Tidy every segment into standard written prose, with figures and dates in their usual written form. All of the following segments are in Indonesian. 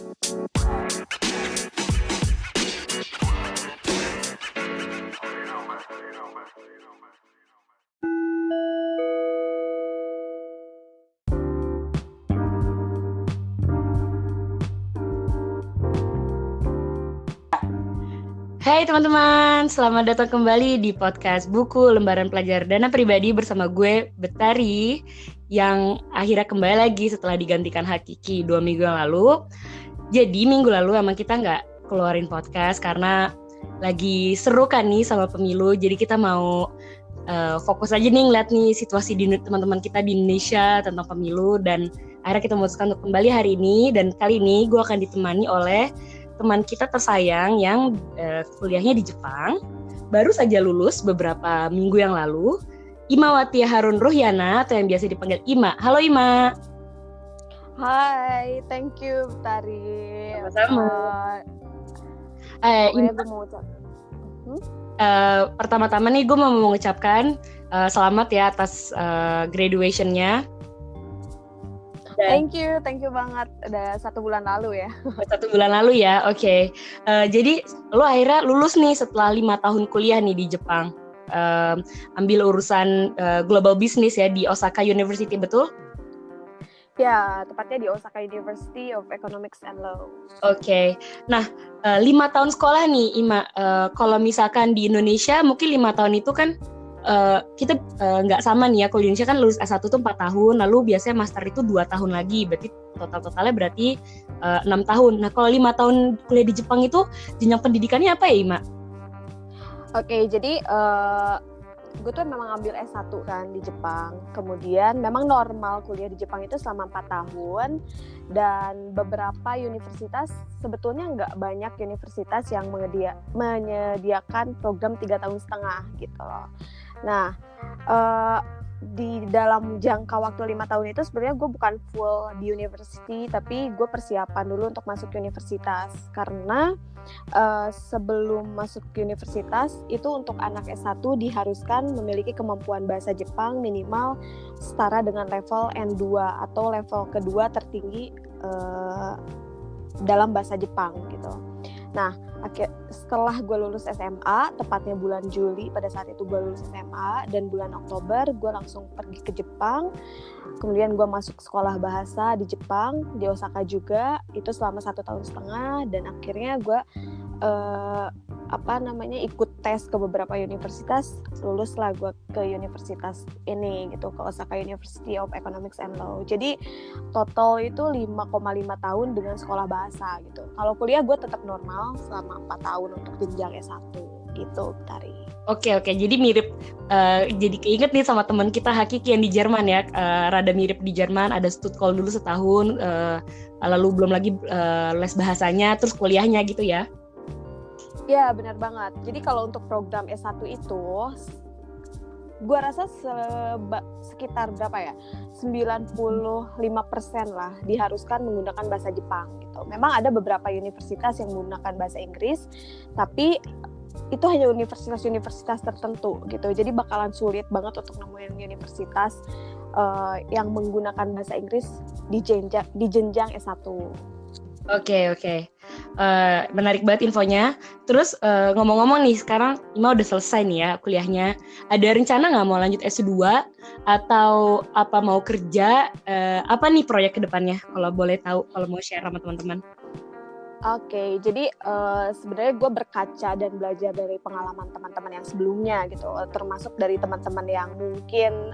Hai teman-teman, selamat datang kembali di podcast Buku Lembaran Pelajar Dana Pribadi bersama gue, Betari, yang akhirnya kembali lagi setelah digantikan Hakiki 2 minggu yang lalu. Jadi minggu lalu emang kita nggak keluarin podcast karena lagi seru kan nih sama pemilu, jadi kita mau fokus aja nih ngeliat nih situasi di teman-teman kita di Indonesia tentang pemilu, dan akhirnya kita memutuskan untuk kembali hari ini. Dan kali ini gue akan ditemani oleh teman kita tersayang yang kuliahnya di Jepang, baru saja lulus beberapa minggu yang lalu, Imawati Harun Ruhyana atau yang biasa dipanggil Ima. Halo Ima. Hai, thank you Tari. Sama-sama. Ima, gue mau ucap. Pertama-tama nih gue mau mengucapkan selamat ya atas graduation-nya. Thank you banget. Udah 1 bulan lalu ya. 1 bulan lalu ya, oke. Jadi lo akhirnya lulus nih setelah 5 tahun kuliah nih di Jepang. Ambil urusan global business ya di Osaka University, betul? Ya, tepatnya di Osaka University of Economics and Law. Oke. Nah, 5 tahun sekolah nih, Ima. Kalau misalkan di Indonesia mungkin 5 tahun itu kan kita nggak sama nih ya. Kalau di Indonesia kan lulus S1 tuh 4 tahun, lalu biasanya master itu 2 tahun lagi, berarti totalnya berarti 6 tahun. Nah, kalau 5 tahun kuliah di Jepang itu jenjang pendidikannya apa ya, Ima? Oke, jadi gue tuh memang ambil S1 kan di Jepang. Kemudian memang normal kuliah di Jepang itu selama 4 tahun, dan beberapa universitas, sebetulnya nggak banyak universitas yang menyediakan program 3,5 tahun gitu loh. Nah, di dalam jangka waktu 5 tahun itu sebenarnya gue bukan full di university, tapi gue persiapan dulu untuk masuk universitas. Karena sebelum masuk universitas itu untuk anak S1 diharuskan memiliki kemampuan bahasa Jepang minimal setara dengan level N2 atau level kedua tertinggi dalam bahasa Jepang gitu. Nah, setelah gue lulus SMA, tepatnya bulan Juli, pada saat itu gue lulus SMA, dan bulan Oktober gue langsung pergi ke Jepang. Kemudian gue masuk sekolah bahasa di Jepang, di Osaka juga, itu selama 1,5 tahun, dan akhirnya gue ikut tes ke beberapa universitas, luluslah gue ke universitas ini gitu, ke Osaka University of Economics and Law. Jadi total itu 5,5 tahun dengan sekolah bahasa gitu. Kalau kuliah gue tetap normal selama 4 tahun untuk jenjang S1 gitu, Tari. Oke, jadi mirip, jadi keinget nih sama teman kita Hakiki yang di Jerman ya, rada mirip di Jerman, ada Stuttgart dulu setahun, lalu belum lagi les bahasanya, terus kuliahnya gitu ya. Ya, benar banget. Jadi kalau untuk program S1 itu, gue rasa sekitar berapa ya, 95% lah diharuskan menggunakan bahasa Jepang gitu. Memang ada beberapa universitas yang menggunakan bahasa Inggris, tapi itu hanya universitas-universitas tertentu gitu. Jadi bakalan sulit banget untuk nemuin universitas yang menggunakan bahasa Inggris di jenjang S1. Oke. Menarik banget infonya. Terus ngomong-ngomong nih, sekarang Ima udah selesai nih ya kuliahnya. Ada rencana nggak mau lanjut S2 atau apa mau kerja? Apa nih proyek kedepannya? Kalau boleh tahu, kalau mau share sama teman-teman. Oke, jadi sebenarnya gue berkaca dan belajar dari pengalaman teman-teman yang sebelumnya gitu, termasuk dari teman-teman yang mungkin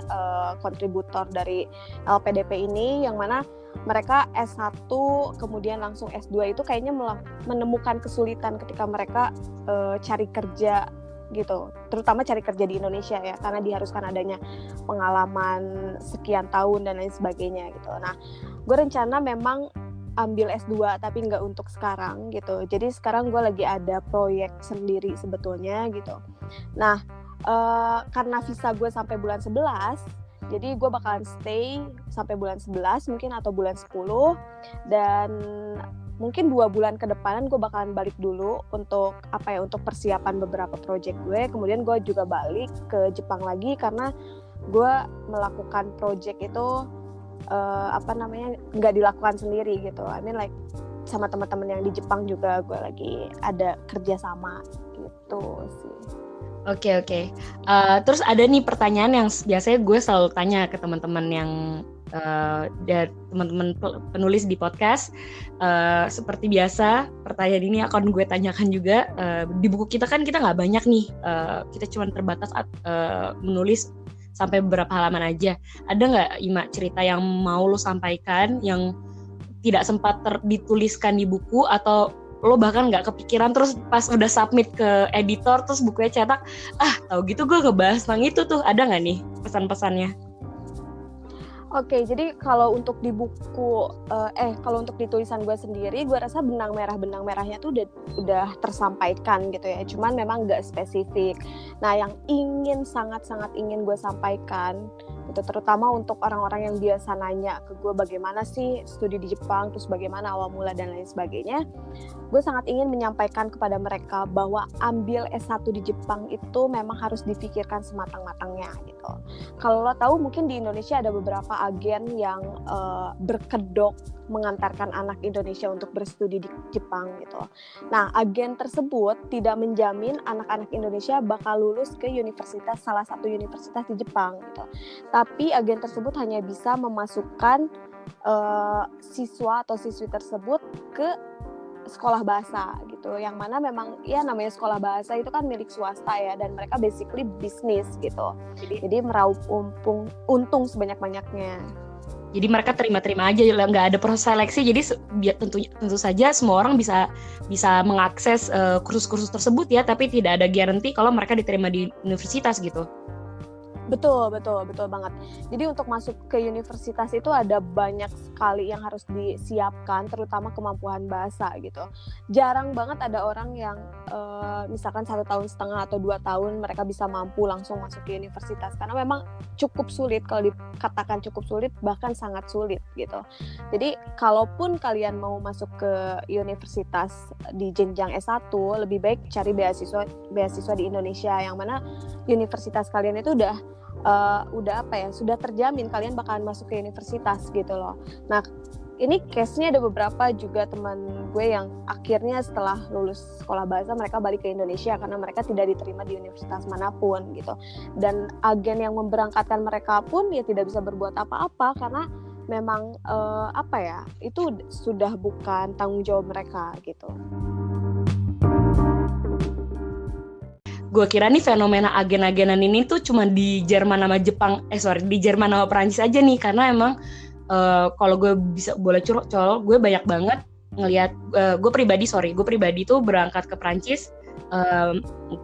kontributor dari LPDP ini, yang mana mereka S1 kemudian langsung S2 itu kayaknya menemukan kesulitan ketika mereka cari kerja gitu, terutama cari kerja di Indonesia ya, karena diharuskan adanya pengalaman sekian tahun dan lain sebagainya gitu. Nah, gue rencana memang ambil S2 tapi nggak untuk sekarang gitu. Jadi sekarang gue lagi ada proyek sendiri sebetulnya gitu. Nah, karena visa gue sampai bulan 11, jadi gue bakalan stay sampai bulan 11 mungkin atau bulan 10, dan mungkin 2 bulan ke depan gue bakalan balik dulu untuk untuk persiapan beberapa project gue. Kemudian gue juga balik ke Jepang lagi karena gue melakukan project itu nggak dilakukan sendiri gitu. I mean like sama teman-teman yang di Jepang juga gue lagi ada kerjasama gitu sih. Oke. Terus ada nih pertanyaan yang biasanya gue selalu tanya ke teman-teman yang dari teman-teman penulis di podcast. Seperti biasa, pertanyaan ini akan gue tanyakan juga. Di buku kita kan kita nggak banyak nih, kita cuma terbatas menulis sampai beberapa halaman aja. Ada nggak, Ima, cerita yang mau lo sampaikan yang tidak sempat dituliskan di buku, atau lo bahkan nggak kepikiran, terus pas udah submit ke editor terus bukunya cetak, tahu gitu gue ngebahas tentang itu tuh, ada nggak nih pesan-pesannya? Oke, jadi kalau untuk di buku, kalau untuk di tulisan gue sendiri, gue rasa benang merahnya tuh udah tersampaikan gitu ya. Cuman memang nggak spesifik. Nah, yang sangat ingin gue sampaikan, itu terutama untuk orang-orang yang biasa nanya ke gue bagaimana sih studi di Jepang, terus bagaimana awal mula dan lain sebagainya. Gue sangat ingin menyampaikan kepada mereka bahwa ambil S1 di Jepang itu memang harus difikirkan sematang-matangnya gitu. Kalau lo tahu, mungkin di Indonesia ada beberapa agen yang berkedok mengantarkan anak Indonesia untuk berstudi di Jepang gitu. Nah, agen tersebut tidak menjamin anak-anak Indonesia bakal lulus ke salah satu universitas di Jepang gitu. Tapi agen tersebut hanya bisa memasukkan siswa atau siswi tersebut ke sekolah bahasa gitu, yang mana memang ya namanya sekolah bahasa itu kan milik swasta ya, dan mereka basically bisnis gitu, jadi meraup untung sebanyak-banyaknya. Jadi mereka terima-terima aja, nggak ada proses seleksi, jadi tentu saja semua orang bisa mengakses kursus-kursus tersebut ya, tapi tidak ada garansi kalau mereka diterima di universitas gitu. Betul banget. Jadi untuk masuk ke universitas itu ada banyak sekali yang harus disiapkan, terutama kemampuan bahasa gitu. Jarang banget ada orang yang misalkan 1,5 tahun atau 2 tahun mereka bisa mampu langsung masuk ke universitas, karena memang cukup sulit. Kalau dikatakan cukup sulit, bahkan sangat sulit gitu. Jadi kalaupun kalian mau masuk ke universitas di jenjang S1, lebih baik cari beasiswa di Indonesia, yang mana universitas kalian itu sudah terjamin kalian bakalan masuk ke universitas gitu loh. Nah, ini case-nya ada beberapa juga teman gue yang akhirnya setelah lulus sekolah bahasa mereka balik ke Indonesia karena mereka tidak diterima di universitas manapun gitu. Dan agen yang memberangkatkan mereka pun ya tidak bisa berbuat apa-apa karena memang itu sudah bukan tanggung jawab mereka gitu. Gue kira nih fenomena agen-agenan ini tuh cuma di Jerman sama di Jerman sama Perancis aja nih, karena emang kalau gue boleh curcol, gue banyak banget ngelihat, gue pribadi tuh berangkat ke Perancis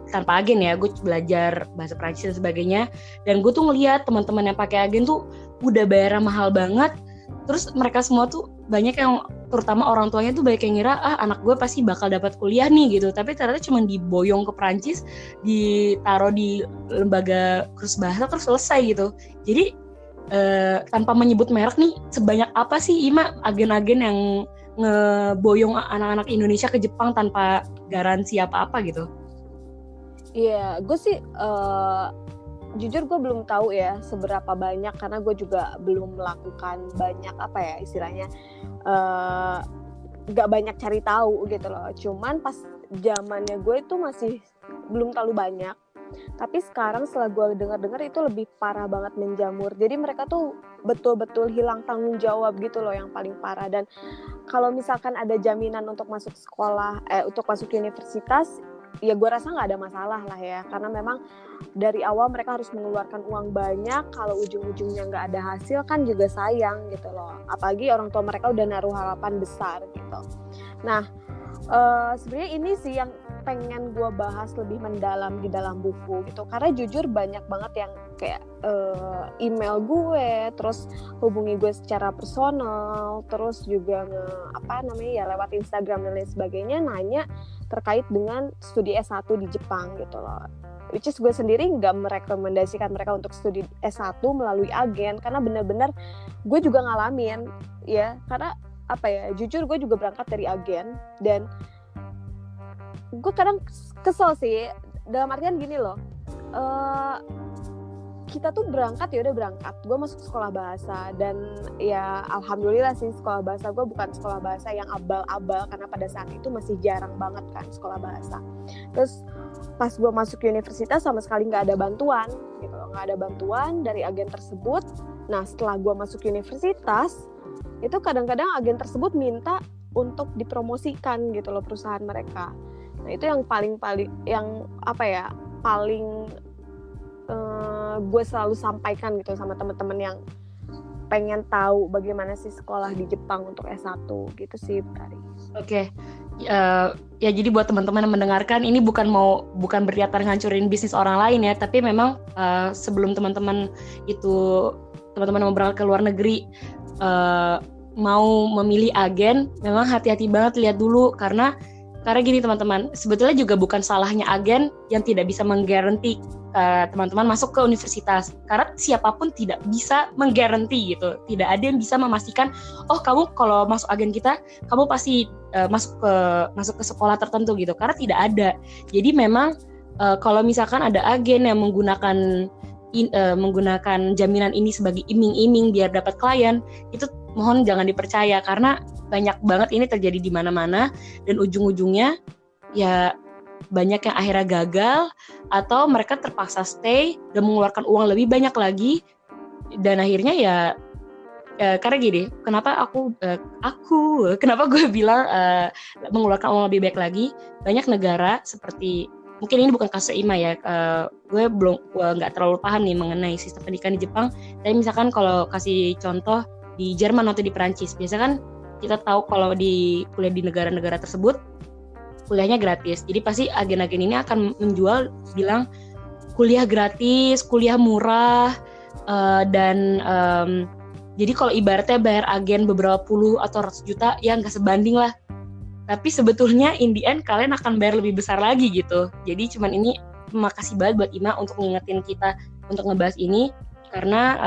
tanpa agen ya, gue belajar bahasa Perancis dan sebagainya, dan gue tuh ngelihat teman-teman yang pakai agen tuh udah bayar mahal banget, terus mereka semua tuh banyak yang, terutama orang tuanya tuh banyak yang ngira anak gue pasti bakal dapat kuliah nih gitu, tapi ternyata cuma diboyong ke Perancis, ditaruh di lembaga kursus bahasa terus selesai gitu. Jadi tanpa menyebut merek nih, sebanyak apa sih, Ima, agen-agen yang ngeboyong anak-anak Indonesia ke Jepang tanpa garansi apa-apa gitu? Iya, gue sih jujur gue belum tahu ya seberapa banyak, karena gue juga belum melakukan banyak istilahnya gak banyak cari tahu gitu loh. Cuman pas zamannya gue itu masih belum terlalu banyak, tapi sekarang setelah gue dengar itu lebih parah banget menjamur. Jadi mereka tuh betul-betul hilang tanggung jawab gitu loh, yang paling parah. Dan kalau misalkan ada jaminan untuk masuk untuk masuk universitas, ya gue rasa nggak ada masalah lah ya, karena memang dari awal mereka harus mengeluarkan uang banyak. Kalau ujung-ujungnya nggak ada hasil kan juga sayang gitu loh, apalagi orang tua mereka udah naruh harapan besar gitu. Nah, sebenarnya ini sih yang pengen gue bahas lebih mendalam di dalam buku gitu, karena jujur banyak banget yang kayak email gue, terus hubungi gue secara personal, terus juga lewat Instagram dan lain sebagainya, nanya terkait dengan studi S1 di Jepang gitu loh. Which is gue sendiri nggak merekomendasikan mereka untuk studi S1 melalui agen, karena benar-benar gue juga ngalamin ya, karena jujur gue juga berangkat dari agen, dan gue kadang kesel sih, dalam artian gini loh, kita tuh berangkat, ya udah berangkat, gue masuk sekolah bahasa, dan ya alhamdulillah sih sekolah bahasa gue bukan sekolah bahasa yang abal-abal, karena pada saat itu masih jarang banget kan sekolah bahasa. Terus pas gue masuk universitas sama sekali nggak ada bantuan gitu loh, nggak ada bantuan dari agen tersebut. Nah setelah gue masuk universitas itu kadang-kadang agen tersebut minta untuk dipromosikan gitu loh perusahaan mereka. Nah itu yang paling yang apa ya, paling gue selalu sampaikan gitu sama teman-teman yang pengen tahu bagaimana sih sekolah di Jepang untuk S1 gitu sih, Tari. Oke. Ya jadi buat teman-teman yang mendengarkan, ini bukan berniatan ngancurin bisnis orang lain ya, tapi memang sebelum teman-teman mau berangkat ke luar negeri, mau memilih agen, memang hati-hati banget lihat dulu, karena gini teman-teman, sebetulnya juga bukan salahnya agen yang tidak bisa menggaranti teman-teman masuk ke universitas, karena siapapun tidak bisa menggaranti gitu. Tidak ada yang bisa memastikan, oh kamu kalau masuk agen kita, kamu pasti masuk ke sekolah tertentu gitu, karena tidak ada. Jadi memang kalau misalkan ada agen yang menggunakan jaminan ini sebagai iming-iming biar dapat klien, itu mohon jangan dipercaya, karena banyak banget ini terjadi di mana-mana, dan ujung-ujungnya ya banyak yang akhirnya gagal, atau mereka terpaksa stay dan mengeluarkan uang lebih banyak lagi, dan akhirnya ya karena gini, kenapa gue bilang mengeluarkan uang lebih banyak lagi, banyak negara seperti, mungkin ini bukan kasus IMA ya, gue nggak terlalu paham nih mengenai sistem pendidikan di Jepang, tapi misalkan kalau kasih contoh di Jerman atau di Perancis, biasa kan kita tahu kalau di kuliah di negara-negara tersebut kuliahnya gratis. Jadi pasti agen-agen ini akan menjual, bilang kuliah gratis, kuliah murah, dan jadi kalau ibaratnya bayar agen beberapa puluh atau ratus juta, ya nggak sebanding lah. Tapi sebetulnya in the end kalian akan bayar lebih besar lagi gitu. Jadi cuman ini, makasih banget buat Ima untuk ngingetin kita untuk ngebahas ini, karena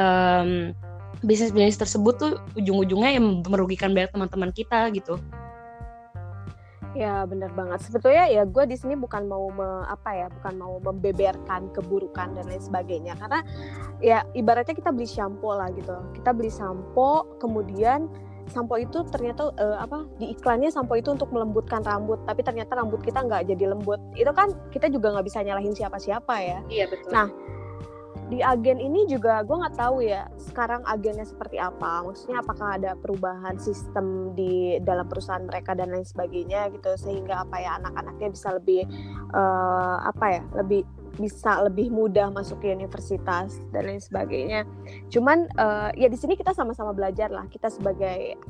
bisnis-bisnis tersebut tuh ujung-ujungnya yang merugikan banyak teman-teman kita gitu. Ya benar banget. Sebetulnya ya gue di sini bukan mau membeberkan keburukan dan lain sebagainya, karena ya ibaratnya kita beli shampoo lah gitu. Kita beli shampoo, kemudian sampo itu ternyata di iklannya sampo itu untuk melembutkan rambut, tapi ternyata rambut kita nggak jadi lembut. Itu kan kita juga nggak bisa nyalahin siapa-siapa ya. Iya betul. Nah di agen ini juga gue nggak tahu ya sekarang agennya seperti apa, maksudnya apakah ada perubahan sistem di dalam perusahaan mereka dan lain sebagainya gitu, sehingga anak-anaknya bisa lebih mudah masuk ke universitas dan lain sebagainya. Cuman ya di sini kita sama-sama belajar lah, kita sebagai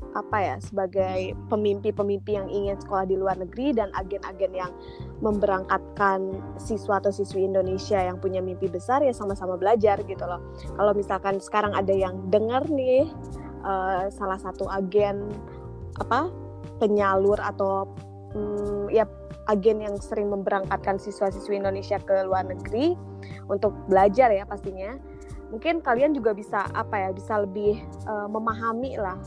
pemimpi yang ingin sekolah di luar negeri, dan agen-agen yang memberangkatkan siswa atau siswi Indonesia yang punya mimpi besar, ya sama-sama belajar gitu loh. Kalau misalkan sekarang ada yang dengar nih salah satu agen penyalur atau agen yang sering memberangkatkan siswa-siswi Indonesia ke luar negeri untuk belajar ya pastinya, mungkin kalian juga bisa lebih memahami lah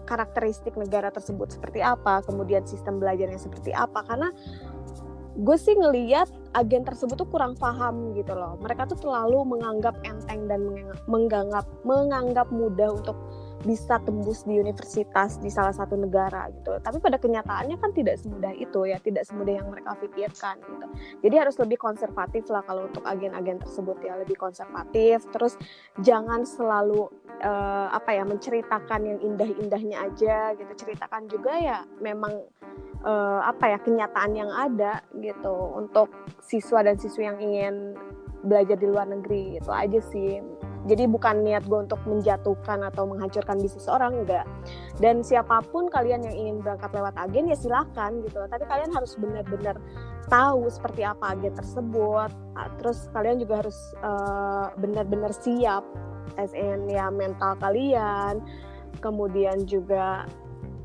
karakteristik negara tersebut seperti apa, kemudian sistem belajarnya seperti apa, karena gue sih ngelihat agen tersebut tuh kurang paham gitu loh. Mereka tuh terlalu menganggap enteng dan menganggap mudah untuk bisa tembus di universitas di salah satu negara gitu. Tapi pada kenyataannya kan tidak semudah itu ya, tidak semudah yang mereka pikirkan gitu. Jadi harus lebih konservatif lah kalau untuk agen-agen tersebut ya, lebih konservatif. Terus jangan selalu menceritakan yang indah-indahnya aja gitu. Ceritakan juga ya memang kenyataan yang ada gitu untuk siswa dan siswi yang ingin belajar di luar negeri. Itu aja sih. Jadi bukan niat gue untuk menjatuhkan atau menghancurkan bisnis orang, enggak. Dan siapapun kalian yang ingin berangkat lewat agen ya silakan gitu. Tapi kalian harus benar-benar tahu seperti apa agen tersebut. Terus kalian juga harus benar-benar siap as in ya mental kalian. Kemudian juga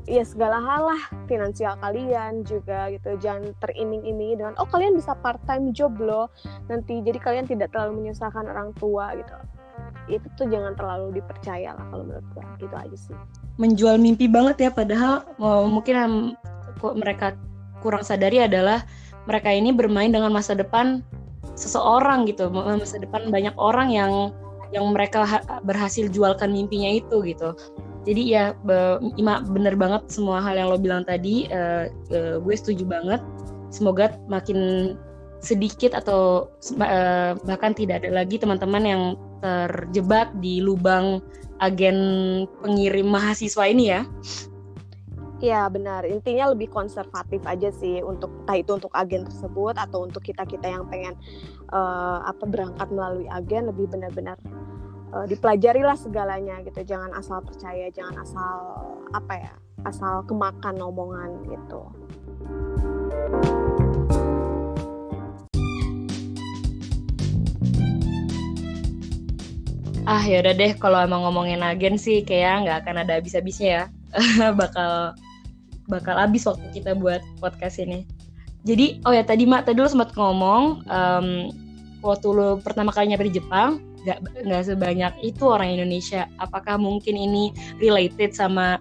ya segala hal lah, finansial kalian juga gitu. Jangan teriming-imingi dengan kalian bisa part time job loh nanti, jadi kalian tidak terlalu menyusahkan orang tua gitu. Itu tuh jangan terlalu dipercaya lah kalau menurut gue, gitu aja sih. Menjual mimpi banget ya, padahal mungkin yang mereka kurang sadari adalah mereka ini bermain dengan masa depan seseorang gitu, masa depan banyak orang yang yang mereka berhasil jualkan mimpinya itu gitu. Jadi ya Ima, bener banget semua hal yang lo bilang tadi, gue setuju banget. Semoga makin sedikit atau bahkan tidak ada lagi teman-teman yang terjebak di lubang agen pengirim mahasiswa ini ya. Ya benar, intinya lebih konservatif aja sih untuk entah itu untuk agen tersebut atau untuk kita yang pengen berangkat melalui agen, lebih benar-benar dipelajarilah segalanya gitu, jangan asal percaya, jangan asal kemakan omongan gitu. Yaudah deh, kalau emang ngomongin agen sih kayak nggak akan ada habis-habisnya ya. bakal habis waktu kita buat podcast ini. Jadi, tadi lo sempat ngomong waktu lo pertama kali nyampe di Jepang, nggak sebanyak itu orang Indonesia. Apakah mungkin ini related sama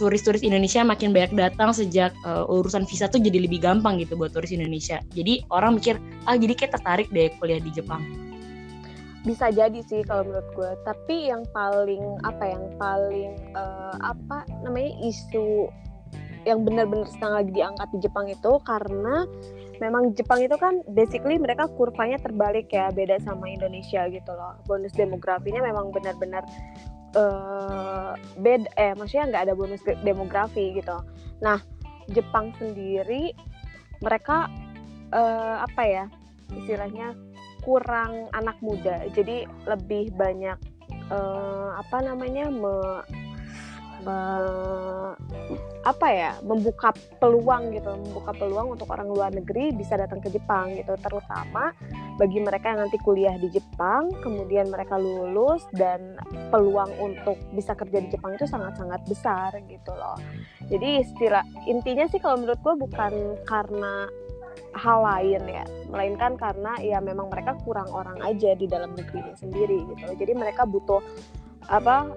turis-turis Indonesia makin banyak datang sejak urusan visa tuh jadi lebih gampang gitu buat turis Indonesia. Jadi orang mikir, jadi kayak tertarik deh kuliah di Jepang. Bisa jadi sih kalau menurut gue, tapi yang paling isu yang benar-benar sedang lagi diangkat di Jepang itu, karena memang Jepang itu kan basically mereka kurvanya terbalik ya, beda sama Indonesia gitu loh. Bonus demografinya memang benar-benar maksudnya nggak ada bonus demografi gitu. Nah, Jepang sendiri mereka istilahnya kurang anak muda, jadi lebih banyak membuka peluang untuk orang luar negeri bisa datang ke Jepang gitu, terutama bagi mereka yang nanti kuliah di Jepang, kemudian mereka lulus dan peluang untuk bisa kerja di Jepang itu sangat-sangat besar gitu loh. Jadi intinya sih kalau menurut gue bukan karena hal lain ya, melainkan karena ya memang mereka kurang orang aja di dalam negerinya sendiri gitu. Jadi mereka butuh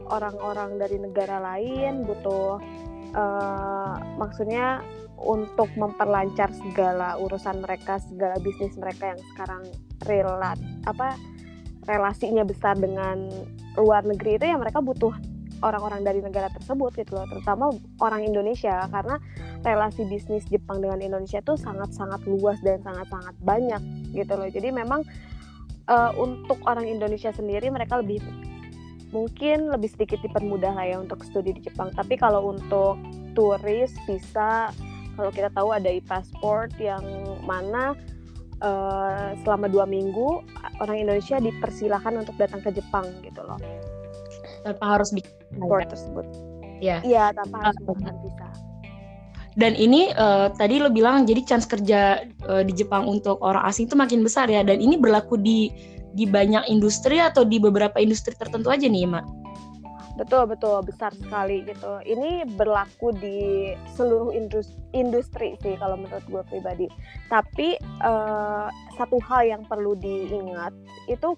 orang-orang dari negara lain, butuh maksudnya untuk memperlancar segala urusan mereka, segala bisnis mereka yang sekarang relasinya besar dengan luar negeri itu, ya mereka butuh orang-orang dari negara tersebut gitu loh, terutama orang Indonesia, karena relasi bisnis Jepang dengan Indonesia itu sangat-sangat luas dan sangat-sangat banyak gitu loh. Jadi memang untuk orang Indonesia sendiri mereka mungkin lebih sedikit dipermudah lah ya untuk studi di Jepang. Tapi kalau untuk turis bisa, kalau kita tahu ada e-passport yang mana selama 2 minggu orang Indonesia dipersilahkan untuk datang ke Jepang gitu loh. Tanpa harus bikin passport tersebut. Iya, tanpa harus bikin visa. Dan ini tadi lo bilang jadi chance kerja di Jepang untuk orang asing itu makin besar ya, dan ini berlaku di banyak industri atau di beberapa industri tertentu aja nih, Mak? Betul, besar sekali gitu. Ini berlaku di seluruh industri sih kalau menurut gue pribadi. Tapi satu hal yang perlu diingat itu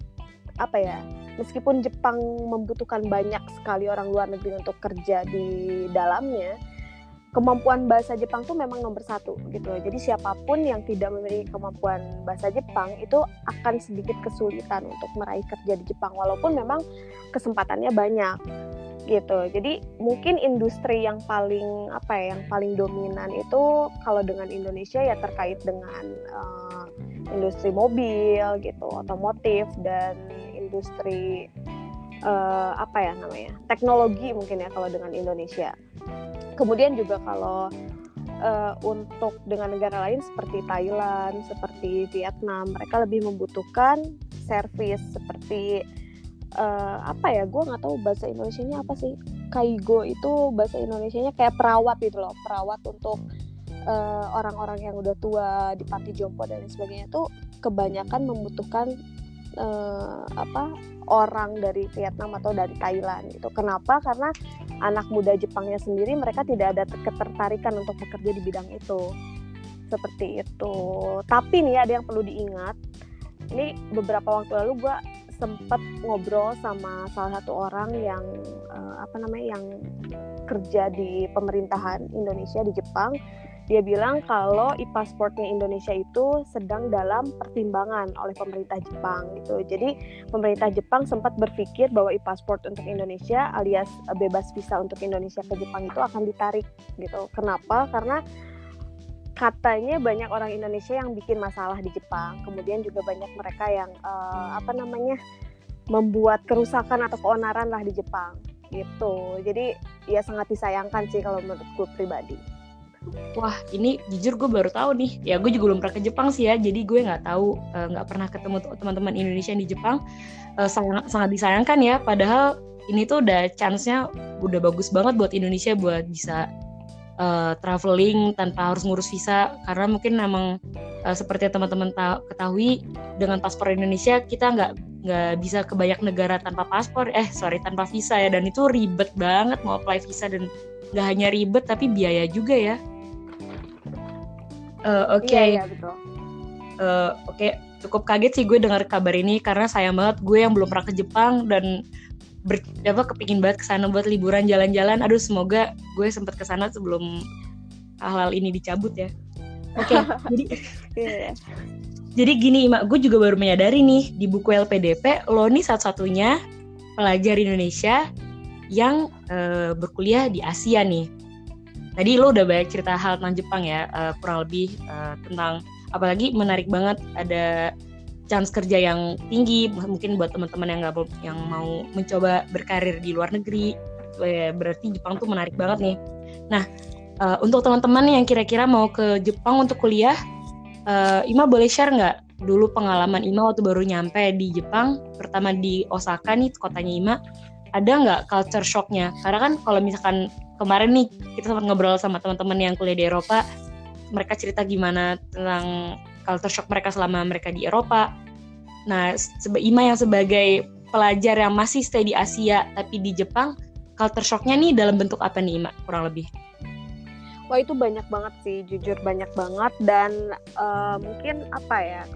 meskipun Jepang membutuhkan banyak sekali orang luar negeri untuk kerja di dalamnya, kemampuan bahasa Jepang tuh memang nomor 1 gitu. Jadi siapapun yang tidak memiliki kemampuan bahasa Jepang itu akan sedikit kesulitan untuk meraih kerja di Jepang, walaupun memang kesempatannya banyak gitu. Jadi mungkin industri yang paling dominan itu kalau dengan Indonesia ya terkait dengan industri mobil gitu, otomotif, dan industri teknologi mungkin ya kalau dengan Indonesia. Kemudian juga kalau untuk dengan negara lain seperti Thailand, seperti Vietnam, mereka lebih membutuhkan service seperti gue nggak tahu bahasa Indonesianya apa sih. Kaigo itu bahasa Indonesianya kayak perawat gitu loh, perawat untuk orang-orang yang udah tua di panti jompo dan lain sebagainya, tuh kebanyakan membutuhkan orang dari Vietnam atau dari Thailand gitu. Kenapa? Karena anak muda Jepangnya sendiri mereka tidak ada ketertarikan untuk bekerja di bidang itu. Seperti itu. Tapi nih ada yang perlu diingat. Ini beberapa waktu lalu gue sempat ngobrol sama salah satu orang yang yang kerja di pemerintahan Indonesia di Jepang. Dia bilang kalau e-passportnya Indonesia itu sedang dalam pertimbangan oleh pemerintah Jepang gitu. Jadi pemerintah Jepang sempat berpikir bahwa e-passport untuk Indonesia alias bebas visa untuk Indonesia ke Jepang itu akan ditarik gitu. Kenapa? Karena katanya banyak orang Indonesia yang bikin masalah di Jepang. Kemudian juga banyak mereka yang membuat kerusakan atau keonaran lah di Jepang gitu. Jadi ya sangat disayangkan sih kalau menurut gue pribadi. Wah, ini jujur gue baru tahu nih. Ya gue juga belum pernah ke Jepang sih ya, jadi gue nggak tahu, nggak pernah ketemu teman-teman Indonesia yang di Jepang. Sangat disayangkan ya. Padahal ini tuh udah chance-nya udah bagus banget buat Indonesia buat bisa traveling tanpa harus ngurus visa. Karena mungkin memang seperti yang teman-teman ketahui, dengan paspor Indonesia kita nggak bisa ke banyak negara tanpa tanpa visa ya. Dan itu ribet banget mau apply visa, dan nggak hanya ribet tapi biaya juga ya. Oke. Iya, betul. Oke, cukup kaget sih gue dengar kabar ini, karena sayang banget gue yang belum pernah ke Jepang dan kepingin banget kesana buat liburan jalan-jalan. Aduh, semoga gue sempat kesana sebelum hal-hal ini dicabut ya. Oke, jadi gini Ima, gue juga baru menyadari nih di buku LPDP lo nih satu-satunya pelajar Indonesia yang berkuliah di Asia nih. Tadi lo udah banyak cerita hal tentang Jepang ya, kurang lebih tentang, apalagi menarik banget ada chance kerja yang tinggi, mungkin buat teman-teman yang mau mencoba berkarir di luar negeri. Berarti Jepang tuh menarik banget nih. Nah, untuk teman-teman yang kira-kira mau ke Jepang untuk kuliah, Ima boleh share nggak dulu pengalaman Ima waktu baru nyampe di Jepang, pertama di Osaka nih, kotanya Ima, ada nggak culture shock-nya? Karena kan kalau misalkan kemarin nih kita sempat ngobrol sama teman-teman yang kuliah di Eropa, mereka cerita gimana tentang culture shock mereka selama mereka di Eropa. Nah, Ima yang sebagai pelajar yang masih stay di Asia tapi di Jepang, culture shock-nya nih dalam bentuk apa nih Ima kurang lebih? Wah, itu banyak banget sih, jujur banyak banget. Dan mungkin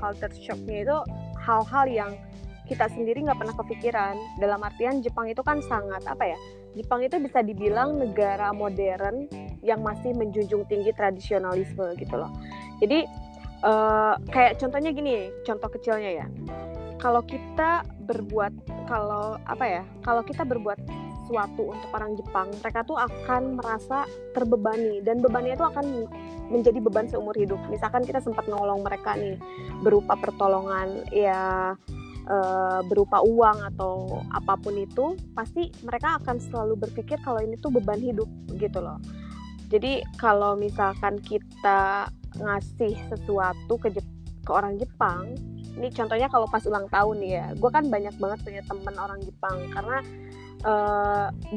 culture shock-nya itu hal-hal yang kita sendiri nggak pernah kepikiran. Dalam artian Jepang itu kan sangat Jepang itu bisa dibilang negara modern yang masih menjunjung tinggi tradisionalisme gitu loh. Jadi kayak contohnya gini, contoh kecilnya ya. Kalau kita berbuat sesuatu untuk orang Jepang, mereka tuh akan merasa terbebani, dan bebannya itu akan menjadi beban seumur hidup. Misalkan kita sempat nolong mereka nih berupa pertolongan ya, berupa uang atau apapun itu, pasti mereka akan selalu berpikir kalau ini tuh beban hidup gitu loh. Jadi kalau misalkan kita ngasih sesuatu ke orang Jepang, ini contohnya kalau pas ulang tahun nih ya, gue kan banyak banget punya temen orang Jepang, karena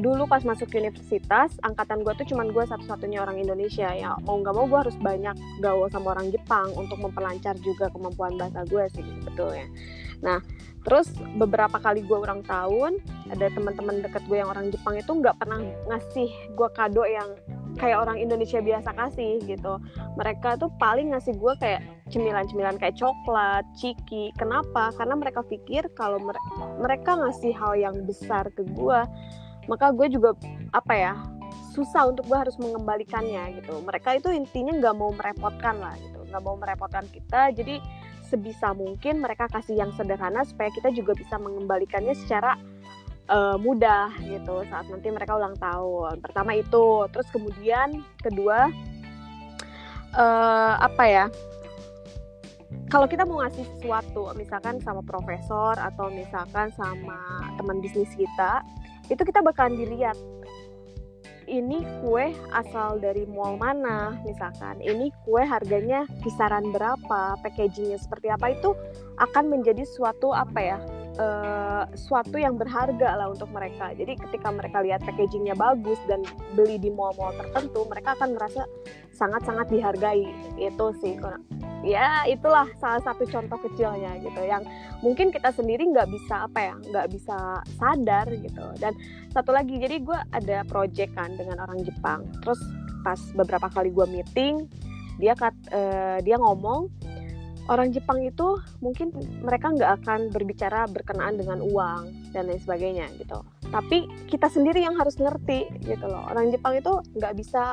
dulu pas masuk universitas, angkatan gue tuh cuman gue satu-satunya orang Indonesia ya. Mau nggak mau gue harus banyak gaul sama orang Jepang untuk memperlancar juga kemampuan bahasa gue sih sebetulnya. Nah, terus beberapa kali gue ulang tahun, ada teman-teman deket gue yang orang Jepang itu nggak pernah ngasih gue kado yang kayak orang Indonesia biasa kasih gitu. Mereka tuh paling ngasih gue kayak cemilan-cemilan kayak coklat, ciki. Kenapa? Karena mereka pikir kalau mereka ngasih hal yang besar ke gue, maka gue juga susah untuk gue harus mengembalikannya gitu. Mereka itu intinya nggak mau merepotkan lah gitu, nggak mau merepotkan kita. Jadi sebisa mungkin mereka kasih yang sederhana supaya kita juga bisa mengembalikannya secara mudah gitu saat nanti mereka ulang tahun. Pertama itu, terus kemudian kedua kalau kita mau ngasih sesuatu misalkan sama profesor atau misalkan sama teman bisnis kita, itu kita bakalan dilihat, ini kue asal dari mall mana misalkan, ini kue harganya kisaran berapa, packagingnya seperti apa, itu akan menjadi suatu suatu yang berharga lah untuk mereka. Jadi ketika mereka lihat packagingnya bagus dan beli di mall-mall tertentu, mereka akan merasa sangat-sangat dihargai. Itu sih, ya itulah salah satu contoh kecilnya gitu, yang mungkin kita sendiri nggak bisa sadar gitu. Dan satu lagi, jadi gue ada project kan dengan orang Jepang, terus pas beberapa kali gue meeting, dia ngomong, orang Jepang itu mungkin mereka nggak akan berbicara berkenaan dengan uang dan lain sebagainya gitu. Tapi kita sendiri yang harus ngerti gitu loh. Orang Jepang itu nggak bisa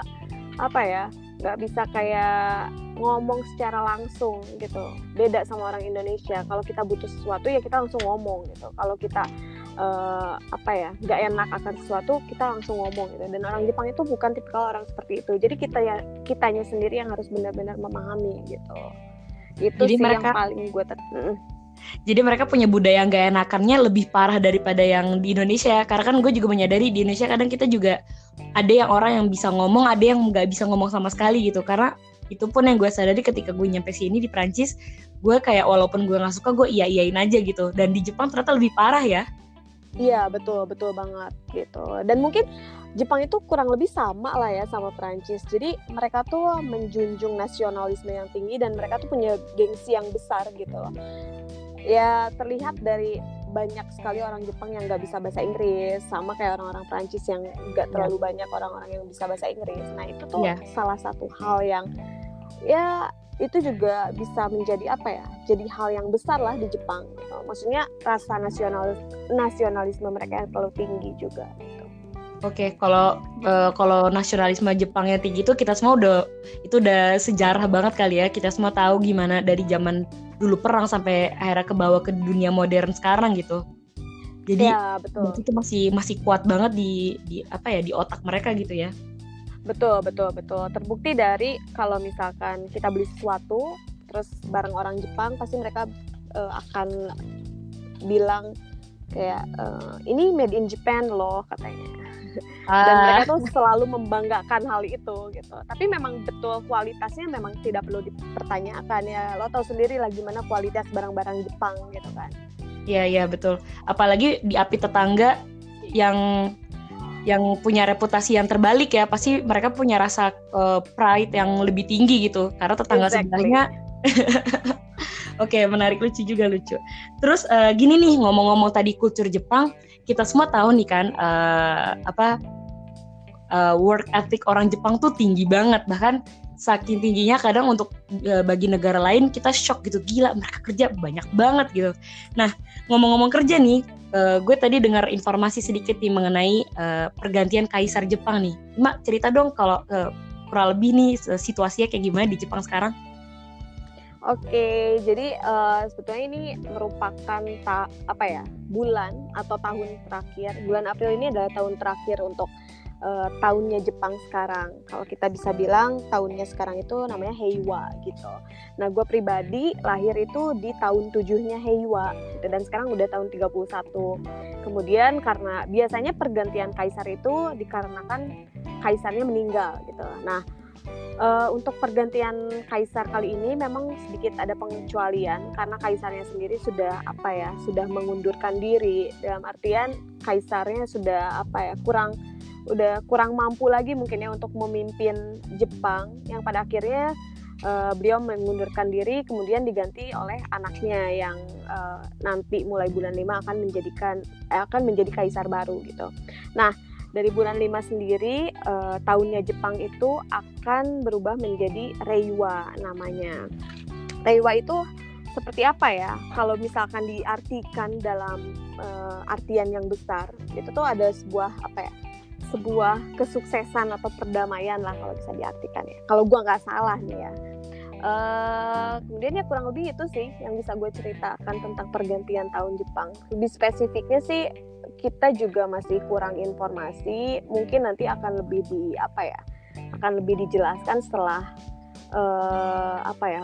apa ya, nggak bisa kayak ngomong secara langsung gitu. Beda sama orang Indonesia. Kalau kita butuh sesuatu ya kita langsung ngomong gitu. Kalau kita apa ya, nggak enak akan sesuatu kita langsung ngomong gitu. Dan orang Jepang itu bukan tipikal orang seperti itu. Jadi kitanya sendiri yang harus benar-benar memahami gitu. Itu Jadi sih mereka, yang paling gue jadi mereka punya budaya yang gak enakannya lebih parah daripada yang di Indonesia. Karena kan gue juga menyadari di Indonesia kadang kita juga ada yang orang yang bisa ngomong, ada yang nggak bisa ngomong sama sekali gitu. Karena itu pun yang gue sadari ketika gue nyampe sini di Prancis, gue kayak walaupun gue nggak suka gue iyain aja gitu. Dan di Jepang ternyata lebih parah ya. Iya, betul banget gitu. Dan mungkin Jepang itu kurang lebih sama lah ya sama Prancis. Jadi mereka tuh menjunjung nasionalisme yang tinggi dan mereka tuh punya gengsi yang besar gitu loh. Ya terlihat dari banyak sekali orang Jepang yang nggak bisa bahasa Inggris, sama kayak orang-orang Prancis yang nggak terlalu banyak orang-orang yang bisa bahasa Inggris. Nah itu tuh salah satu hal yang ya itu juga bisa menjadi apa ya, jadi hal yang besar lah di Jepang gitu. Maksudnya rasa nasionalisme mereka yang terlalu tinggi juga gitu. Oke, kalau nasionalisme Jepangnya tinggi itu kita semua udah sejarah banget kali ya. Kita semua tahu gimana dari zaman dulu perang sampai akhirnya ke bawah ke dunia modern sekarang gitu. Jadi ya, betul. Itu masih kuat banget di apa ya, di otak mereka gitu ya. Betul. Terbukti dari kalau misalkan kita beli sesuatu terus barang orang Jepang, pasti mereka akan bilang kayak ini made in Japan loh katanya. Dan mereka tuh selalu membanggakan hal itu gitu. Tapi memang betul kualitasnya memang tidak perlu dipertanyakan ya. Lo tahu sendiri lah gimana kualitas barang-barang Jepang gitu kan. Iya betul. Apalagi di api tetangga yang punya reputasi yang terbalik ya, pasti mereka punya rasa pride yang lebih tinggi gitu. Karena tetangga sebelahnya. Oke, menarik, lucu. Terus gini nih, ngomong-ngomong tadi kultur Jepang, kita semua tahu nih kan work ethic orang Jepang tuh tinggi banget, bahkan saking tingginya kadang untuk bagi negara lain kita shock gitu, gila mereka kerja banyak banget gitu. Nah ngomong-ngomong kerja nih, gue tadi dengar informasi sedikit nih mengenai pergantian kaisar Jepang nih. Mak cerita dong kalau kurang lebih nih situasinya kayak gimana di Jepang sekarang. Oke, jadi sebetulnya ini merupakan bulan atau tahun terakhir. Bulan April ini adalah tahun terakhir untuk tahunnya Jepang sekarang. Kalau kita bisa bilang tahunnya sekarang itu namanya Heiwa gitu. Nah, gue pribadi lahir itu di tahun 7-nya Heiwa gitu, dan sekarang udah tahun 31. Kemudian karena biasanya pergantian kaisar itu dikarenakan kaisarnya meninggal gitu. Nah, untuk pergantian kaisar kali ini memang sedikit ada pengecualian karena kaisarnya sendiri sudah mengundurkan diri, dalam artian kaisarnya sudah kurang mampu lagi mungkin ya untuk memimpin Jepang, yang pada akhirnya beliau mengundurkan diri kemudian diganti oleh anaknya yang nanti mulai bulan 5 akan menjadi kaisar baru gitu. Nah, dari bulan 5 sendiri tahunnya Jepang itu akan berubah menjadi Reiwa namanya. Reiwa itu seperti apa ya? Kalau misalkan diartikan dalam artian yang besar, itu tuh ada sebuah kesuksesan atau perdamaian lah kalau bisa diartikan ya. Kalau gue nggak salah nih ya. Kemudian ya kurang lebih itu sih yang bisa gue ceritakan tentang pergantian tahun Jepang. Lebih spesifiknya sih kita juga masih kurang informasi. Mungkin nanti akan lebih dijelaskan setelah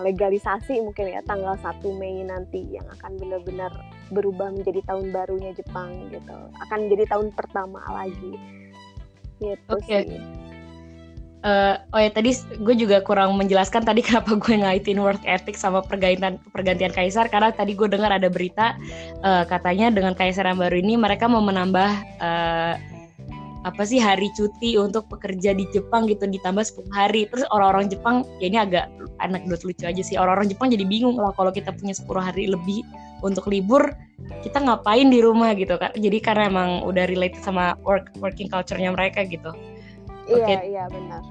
legalisasi mungkin ya, tanggal 1 Mei nanti yang akan benar-benar berubah menjadi tahun barunya Jepang gitu. Akan menjadi tahun pertama lagi. Gitu sih. Tadi gue juga kurang menjelaskan tadi kenapa gue ngaitin work ethic sama pergantian kaisar, karena tadi gue dengar ada berita katanya dengan kaisar yang baru ini mereka mau menambah hari cuti untuk pekerja di Jepang gitu, ditambah 10 hari. Terus orang-orang Jepang, ya ini agak anekdot lucu aja sih, orang-orang Jepang jadi bingung lah kalau kita punya 10 hari lebih untuk libur, kita ngapain di rumah gitu kan. Jadi karena emang udah related sama working culture-nya mereka gitu. Iya benar.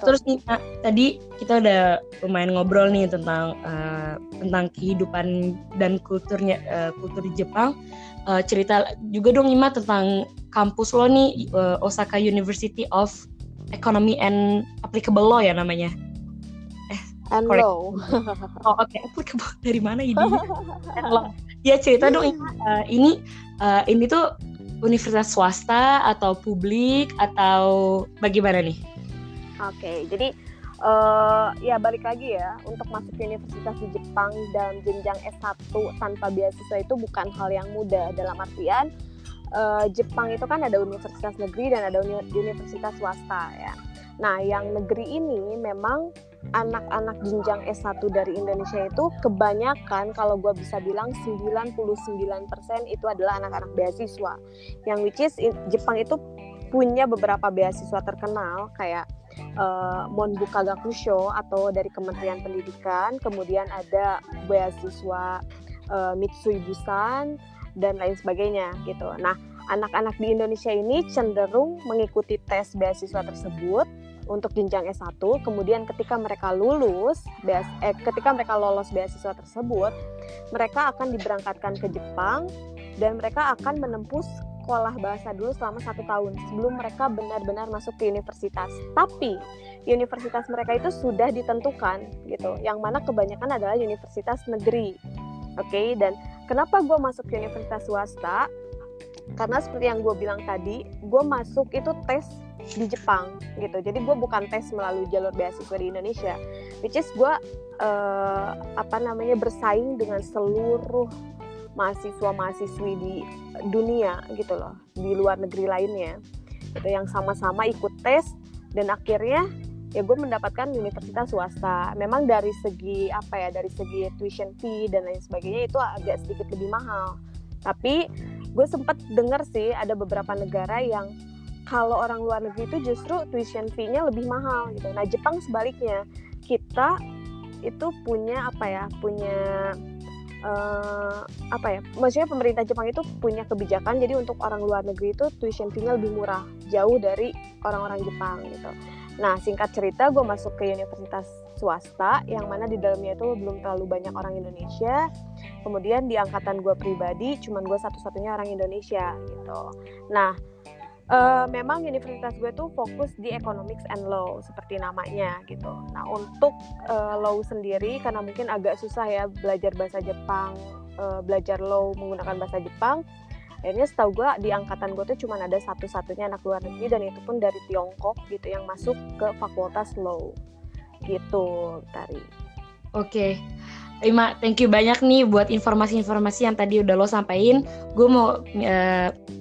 Terus nih tadi kita udah lumayan ngobrol nih tentang kehidupan dan kultur Jepang. Cerita juga dong Ima tentang kampus lo nih, Osaka University of Economy and Applicable Law ya namanya. And correct. law. Oh oke, applicable dari mana ini? And law. Ya cerita dong ini tuh universitas swasta atau publik atau bagaimana nih? Oke, jadi ya balik lagi ya, untuk masuk ke universitas di Jepang dan jenjang S1 tanpa beasiswa itu bukan hal yang mudah. Dalam artian Jepang itu kan ada universitas negeri dan ada universitas swasta ya. Nah, yang negeri ini memang anak-anak jenjang S1 dari Indonesia itu kebanyakan, kalau gue bisa bilang 99% itu adalah anak-anak beasiswa. Yang which is Jepang itu punya beberapa beasiswa terkenal kayak Monbuka Gakusho atau dari Kementerian Pendidikan, kemudian ada beasiswa Mitsui Busan dan lain sebagainya gitu. Nah, anak-anak di Indonesia ini cenderung mengikuti tes beasiswa tersebut untuk jenjang S1, kemudian ketika mereka lolos beasiswa tersebut, mereka akan diberangkatkan ke Jepang dan mereka akan menempuh sekolah bahasa dulu selama 1 tahun sebelum mereka benar-benar masuk ke universitas. Tapi universitas mereka itu sudah ditentukan gitu, yang mana kebanyakan adalah universitas negeri. Oke, dan kenapa gue masuk ke universitas swasta? Karena seperti yang gue bilang tadi, gue masuk itu tes di Jepang gitu. Jadi gue bukan tes melalui jalur beasiswa di Indonesia, which is gue bersaing dengan seluruh mahasiswa-mahasiswi di dunia gitu loh, di luar negeri lainnya gitu, yang sama-sama ikut tes dan akhirnya ya gue mendapatkan universitas swasta. Memang dari segi tuition fee dan lain sebagainya itu agak sedikit lebih mahal, tapi gue sempat dengar sih ada beberapa negara yang kalau orang luar negeri itu justru tuition fee-nya lebih mahal gitu. Nah, Jepang sebaliknya, kita itu maksudnya pemerintah Jepang itu punya kebijakan, jadi untuk orang luar negeri itu tuition fee-nya lebih murah, jauh dari orang-orang Jepang gitu. Nah, singkat cerita, gue masuk ke universitas swasta yang mana di dalamnya itu belum terlalu banyak orang Indonesia. Kemudian di angkatan gue pribadi cuman gue satu-satunya orang Indonesia gitu. Nah, memang universitas gue tuh fokus di economics and law seperti namanya gitu. Nah, untuk law sendiri karena mungkin agak susah ya belajar bahasa Jepang, belajar law menggunakan bahasa Jepang. Akhirnya setahu gue di angkatan gue tuh cuma ada satu-satunya anak luar negeri, dan itu pun dari Tiongkok gitu yang masuk ke fakultas law gitu, Tari. Oke. Ima, thank you banyak nih buat informasi-informasi yang tadi udah lo sampaikan. Gue mau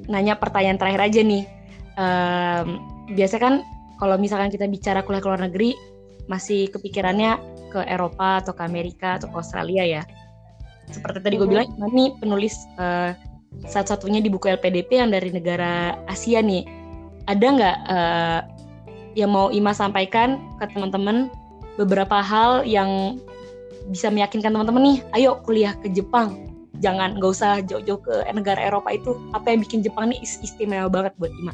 nanya pertanyaan terakhir aja nih. Biasa kan kalau misalkan kita bicara kuliah ke luar negeri, masih kepikirannya ke Eropa atau ke Amerika atau ke Australia ya. Seperti tadi gue bilang, Ima nih penulis satu-satunya di buku LPDP yang dari negara Asia nih. Ada nggak yang mau Ima sampaikan ke teman-teman, beberapa hal yang bisa meyakinkan teman-teman nih, ayo kuliah ke Jepang, nggak usah jauh-jauh ke negara Eropa itu. Apa yang bikin Jepang nih istimewa banget buat Ima?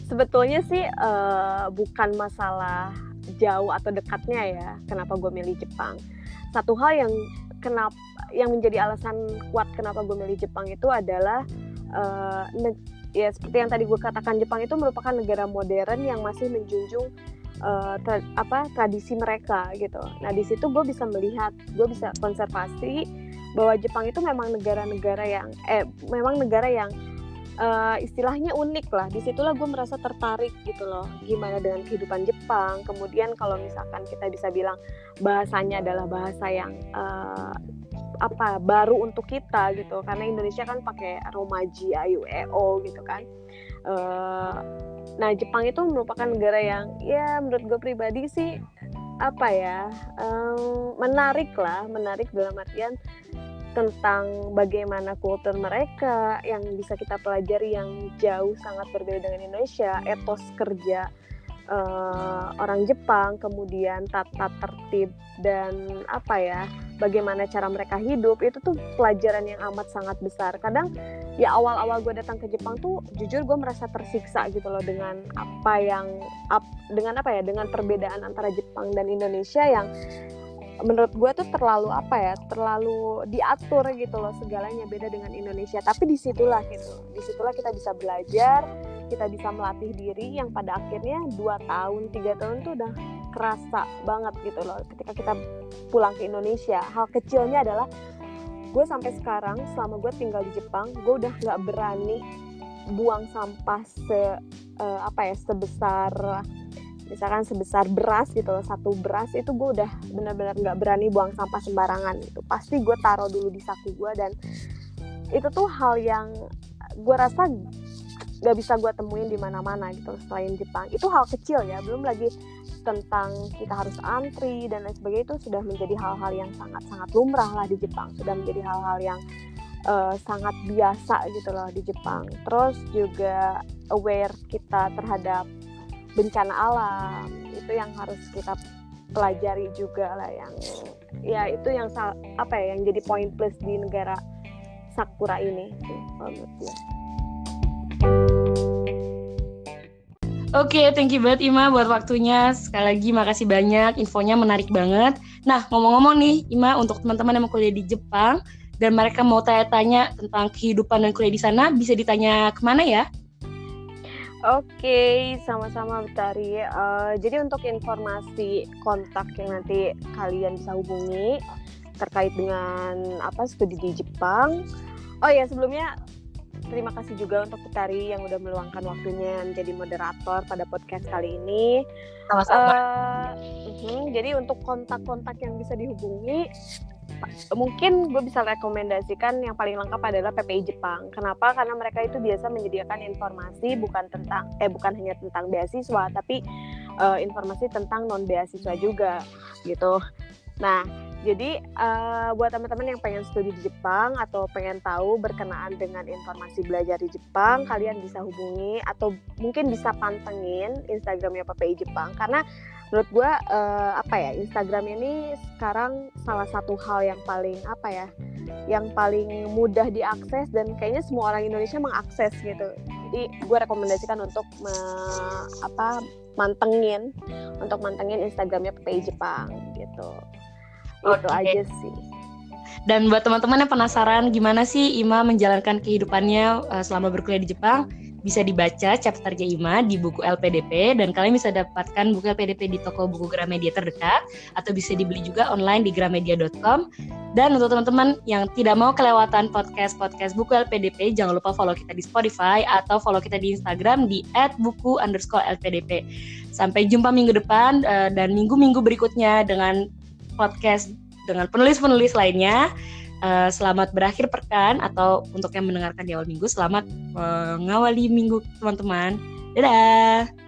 Sebetulnya sih bukan masalah jauh atau dekatnya ya, kenapa gue milih Jepang. Satu hal yang menjadi alasan kuat kenapa gue milih Jepang itu adalah ya seperti yang tadi gue katakan, Jepang itu merupakan negara modern yang masih menjunjung tradisi mereka gitu. Nah, di situ gue bisa konservasi bahwa Jepang itu memang negara yang istilahnya unik lah. Disitulah gue merasa tertarik gitu loh, gimana dengan kehidupan Jepang. Kemudian kalau misalkan kita bisa bilang bahasanya adalah bahasa yang baru untuk kita gitu, karena Indonesia kan pakai romaji, ayu, eo gitu kan. Nah, Jepang itu merupakan negara yang ya menurut gue pribadi sih menarik dalam artian tentang bagaimana kultur mereka yang bisa kita pelajari yang jauh sangat berbeda dengan Indonesia, etos kerja orang Jepang, kemudian tata tertib dan bagaimana cara mereka hidup, itu tuh pelajaran yang amat sangat besar. Kadang ya awal-awal gue datang ke Jepang tuh jujur gue merasa tersiksa gitu loh dengan dengan perbedaan antara Jepang dan Indonesia yang menurut gue tuh terlalu diatur gitu loh, segalanya beda dengan Indonesia. Tapi disitulah kita bisa belajar kita bisa melatih diri yang pada akhirnya 2 tahun, 3 tahun tuh udah kerasa banget gitu loh ketika kita pulang ke Indonesia. Hal kecilnya adalah gue sampai sekarang selama gue tinggal di Jepang, gue udah gak berani buang sampah sebesar misalkan sebesar beras gitu loh, 1 beras itu gue udah benar-benar gak berani buang sampah sembarangan gitu. Pasti gue taruh dulu di saku gue, dan itu tuh hal yang gue rasa gak bisa gue temuin di mana-mana gitu selain Jepang. Itu hal kecil ya, belum lagi tentang kita harus antri dan lain sebagainya, itu sudah menjadi hal-hal yang sangat-sangat lumrah lah di Jepang, sudah menjadi hal-hal yang sangat biasa gitu loh di Jepang. Terus juga aware kita terhadap bencana alam, itu yang harus kita pelajari juga lah, yang ya itu yang yang jadi poin plus di negara Sakura ini menurut gue. Oke, thank you banget Ima buat waktunya. Sekali lagi makasih banyak, infonya menarik banget. Nah, ngomong-ngomong nih Ima, untuk teman-teman yang mau kuliah di Jepang dan mereka mau tanya-tanya tentang kehidupan dan kuliah di sana, bisa ditanya kemana ya? Oke, sama-sama Betari. Jadi untuk informasi kontak yang nanti kalian bisa hubungi terkait dengan studi di Jepang. Oh ya, sebelumnya terima kasih juga untuk Betari yang udah meluangkan waktunya menjadi moderator pada podcast kali ini. Sama-sama. Jadi untuk kontak-kontak yang bisa dihubungi, mungkin gue bisa rekomendasikan yang paling lengkap adalah PPI Jepang. Kenapa? Karena mereka itu biasa menyediakan informasi bukan hanya tentang beasiswa, tapi informasi tentang non beasiswa juga gitu. Nah, jadi buat teman-teman yang pengen studi di Jepang atau pengen tahu berkenaan dengan informasi belajar di Jepang, kalian bisa hubungi atau mungkin bisa pantengin Instagramnya PPI Jepang, karena menurut gue Instagram ini sekarang salah satu hal yang paling mudah diakses dan kayaknya semua orang Indonesia mengakses gitu. Jadi gue rekomendasikan untuk mantengin Instagramnya PPI Jepang gitu. Itu aja sih. Dan buat teman-teman yang penasaran gimana sih Ima menjalankan kehidupannya selama berkuliah di Jepang, bisa dibaca chapternya Ima di buku LPDP, dan kalian bisa dapatkan buku LPDP di toko buku Gramedia terdekat atau bisa dibeli juga online di gramedia.com. Dan untuk teman-teman yang tidak mau kelewatan podcast buku LPDP, jangan lupa follow kita di Spotify atau follow kita di Instagram di @buku_LPDP. Sampai jumpa minggu depan dan minggu-minggu berikutnya dengan podcast dengan penulis-penulis lainnya. Selamat berakhir pekan, atau untuk yang mendengarkan di awal minggu, selamat mengawali minggu teman-teman. Dadah!